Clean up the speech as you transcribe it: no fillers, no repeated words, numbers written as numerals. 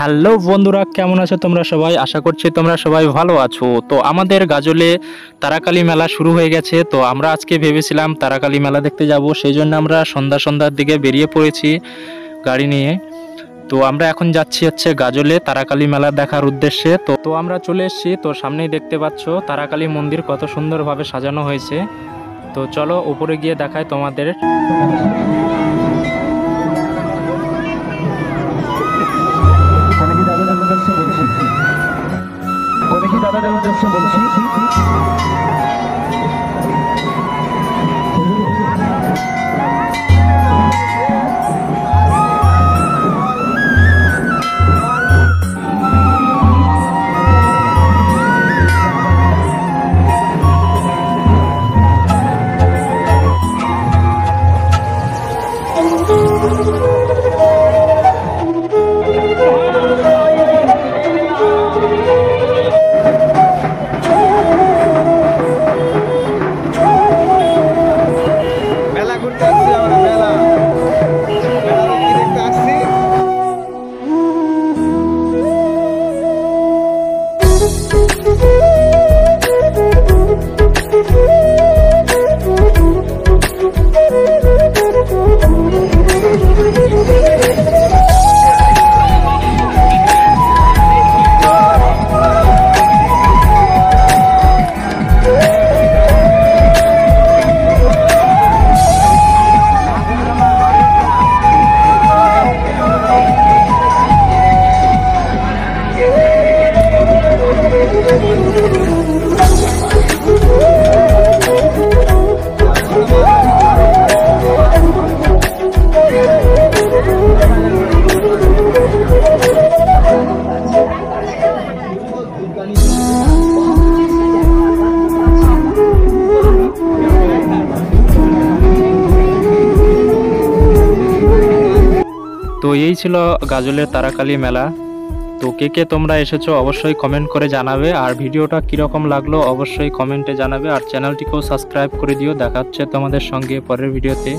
Hello বন্ধুরা, কেমন আছো তোমরা সবাই? আশা করছি তোমরা সবাই ভালো আছো। তো আমাদের গাজলে তারাকালী মেলা শুরু হয়ে গেছে। তো আমরা আজকে ভেবেছিলাম তারাকালী মেলা দেখতে যাব, সেই জন্য আমরা সন্ধ্যার দিকে বেরিয়ে পড়েছি গাড়ি নিয়ে। তো আমরা এখন যাচ্ছি গাজলে তারাকালী মেলা দেখার উদ্দেশ্যে। তো আমরা চলে এসেছি। তো সামনেই দেখতে পাচ্ছ তারাকালী মন্দির কত সুন্দরভাবে সাজানো হয়েছে। তো চলো উপরে গিয়ে দেখাই তোমাদের। দাদাদের উদ্দেশ্যে বলছি, তো এই ছিল গাজলের তারাকালী মেলা। তো কে কে তোমরা এসেছো অবশ্যই কমেন্ট করে জানাবে, আর ভিডিওটা কিরকম লাগলো অবশ্যই কমেন্টে জানাবে, আর চ্যানেলটিকেও সাবস্ক্রাইব করে দিও। দেখা হচ্ছে তোমাদের সঙ্গে পরের ভিডিওতে।